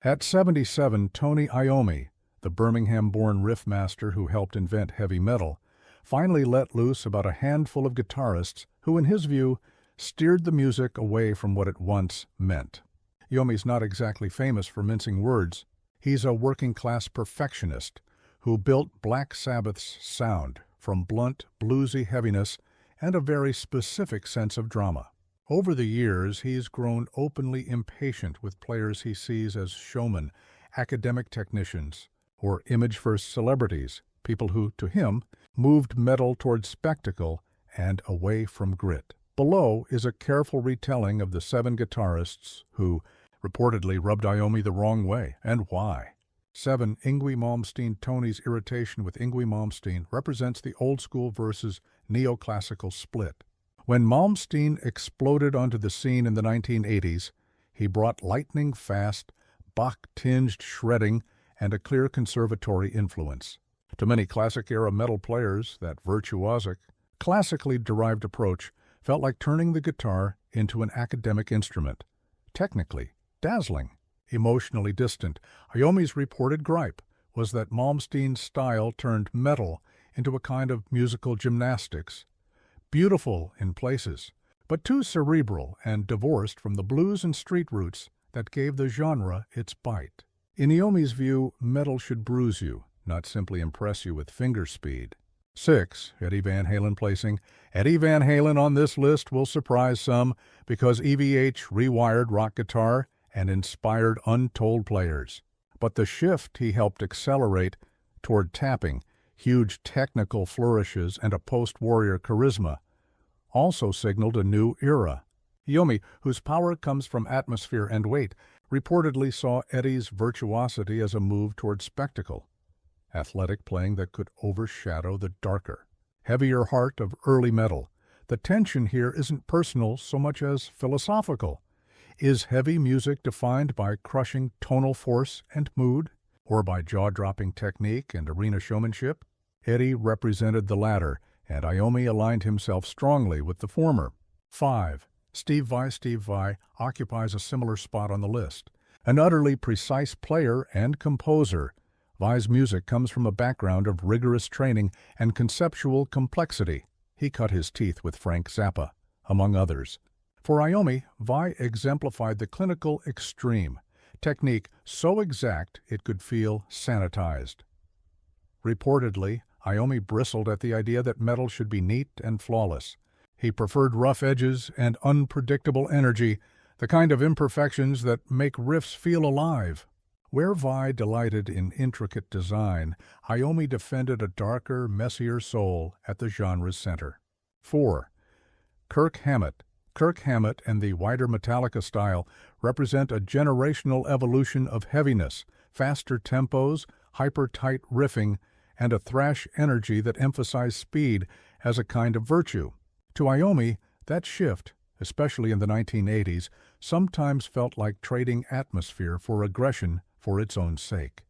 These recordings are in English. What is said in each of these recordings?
At 77, Tony Iommi, the Birmingham-born riff master who helped invent heavy metal, finally let loose about a handful of guitarists who, in his view, steered the music away from what it once meant. Iommi's not exactly famous for mincing words. He's a working-class perfectionist who built Black Sabbath's sound from blunt, bluesy heaviness and a very specific sense of drama. Over the years, he's grown openly impatient with players he sees as showmen, academic technicians, or image-first celebrities, people who, to him, moved metal toward spectacle and away from grit. Below is a careful retelling of the 7 guitarists who reportedly rubbed Iommi the wrong way, and why. 7. Yngwie Malmsteen. Tony's irritation with Yngwie Malmsteen represents the old-school versus neoclassical split. When Malmsteen exploded onto the scene in the 1980s, he brought lightning-fast, Bach-tinged shredding and a clear conservatory influence. To many classic-era metal players, that virtuosic, classically derived approach felt like turning the guitar into an academic instrument. Technically, dazzling. Emotionally distant, Iommi's reported gripe was that Malmsteen's style turned metal into a kind of musical gymnastics, beautiful in places, but too cerebral and divorced from the blues and street roots that gave the genre its bite. In Iommi's view, metal should bruise you, not simply impress you with finger speed. 6. Eddie Van Halen. Placing Eddie Van Halen on this list will surprise some because EVH rewired rock guitar and inspired untold players. But the shift he helped accelerate toward tapping, huge technical flourishes, and a post-Warrior charisma also signaled a new era. Iommi, whose power comes from atmosphere and weight, reportedly saw Eddie's virtuosity as a move toward spectacle, athletic playing that could overshadow the darker, heavier heart of early metal. The tension here isn't personal so much as philosophical. Is heavy music defined by crushing tonal force and mood, or by jaw-dropping technique and arena showmanship? Eddie represented the latter, and Iommi aligned himself strongly with the former. 5. Steve Vai. Steve Vai occupies a similar spot on the list. An utterly precise player and composer, Vai's music comes from a background of rigorous training and conceptual complexity. He cut his teeth with Frank Zappa, among others. For Iommi, Vai exemplified the clinical extreme, technique so exact it could feel sanitized. Reportedly, Iommi bristled at the idea that metal should be neat and flawless. He preferred rough edges and unpredictable energy, the kind of imperfections that make riffs feel alive. Where Vai delighted in intricate design, Iommi defended a darker, messier soul at the genre's center. 4. Kirk Hammett. Kirk Hammett and the wider Metallica style represent a generational evolution of heaviness, faster tempos, hyper-tight riffing, and a thrash energy that emphasized speed as a kind of virtue. To Iommi, that shift, especially in the 1980s, sometimes felt like trading atmosphere for aggression for its own sake.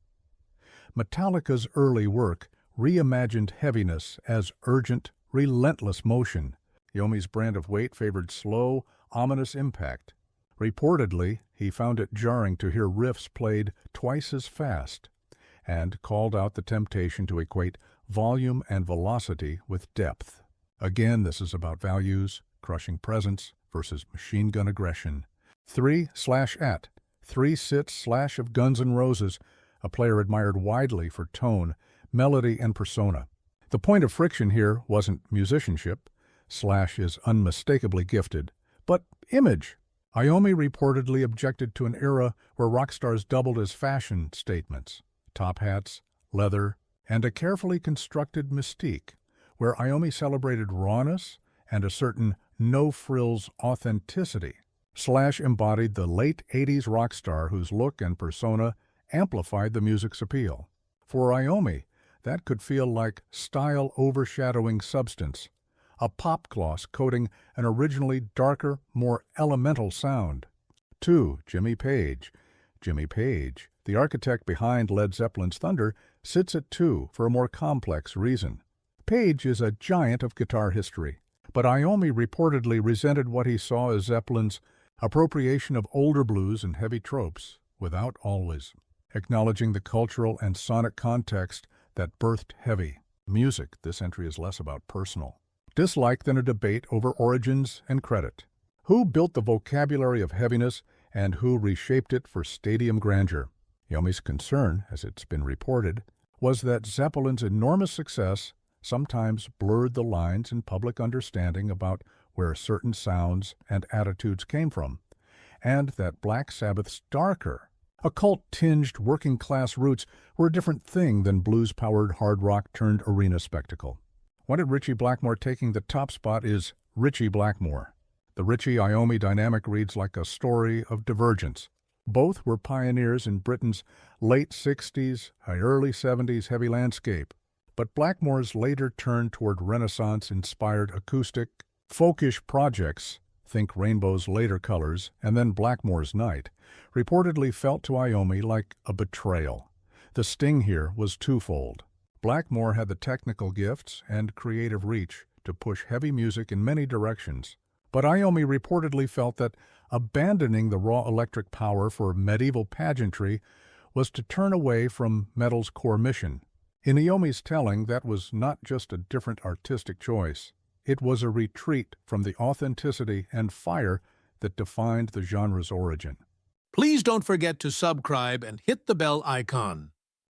Metallica's early work reimagined heaviness as urgent, relentless motion. Iommi's brand of weight favored slow, ominous impact. Reportedly, he found it jarring to hear riffs played twice as fast, and called out the temptation to equate volume and velocity with depth. Again, this is about values, crushing presence versus machine gun aggression. 3/at. 3-sit/ of Guns N' Roses, a player admired widely for tone, melody, and persona. The point of friction here wasn't musicianship. Slash is unmistakably gifted, but image. Iommi reportedly objected to an era where rock stars doubled as fashion statements, top hats, leather, and a carefully constructed mystique, where Iommi celebrated rawness and a certain no-frills authenticity. Slash embodied the late 80s rock star whose look and persona amplified the music's appeal. For Iommi, that could feel like style overshadowing substance, a pop gloss coating an originally darker, more elemental sound. 2. Jimmy Page. Jimmy Page, the architect behind Led Zeppelin's Thunder, sits at 2 for a more complex reason. Page is a giant of guitar history, but Iommi reportedly resented what he saw as Zeppelin's appropriation of older blues and heavy tropes, without always, acknowledging the cultural and sonic context that birthed heavy music. This entry is less about personal dislike than a debate over origins and credit. Who built the vocabulary of heaviness and who reshaped it for stadium grandeur? Iommi's concern, as it's been reported, was that Zeppelin's enormous success sometimes blurred the lines in public understanding about where certain sounds and attitudes came from, and that Black Sabbath's darker, occult-tinged working-class roots were a different thing than blues-powered hard rock-turned-arena spectacle. One at Ritchie Blackmore taking the top spot is Ritchie Blackmore. The Ritchie-Iommi dynamic reads like a story of divergence. Both were pioneers in Britain's late 60s, early 70s heavy landscape, but Blackmore's later turn toward Renaissance-inspired acoustic, folkish projects, think Rainbow's later colors and then Blackmore's Night, reportedly felt to Iommi like a betrayal. The sting here was twofold. Blackmore had the technical gifts and creative reach to push heavy music in many directions, but Iommi reportedly felt that abandoning the raw electric power for medieval pageantry was to turn away from metal's core mission. In Iommi's telling, that was not just a different artistic choice. It was a retreat from the authenticity and fire that defined the genre's origin. Please don't forget to subscribe and hit the bell icon.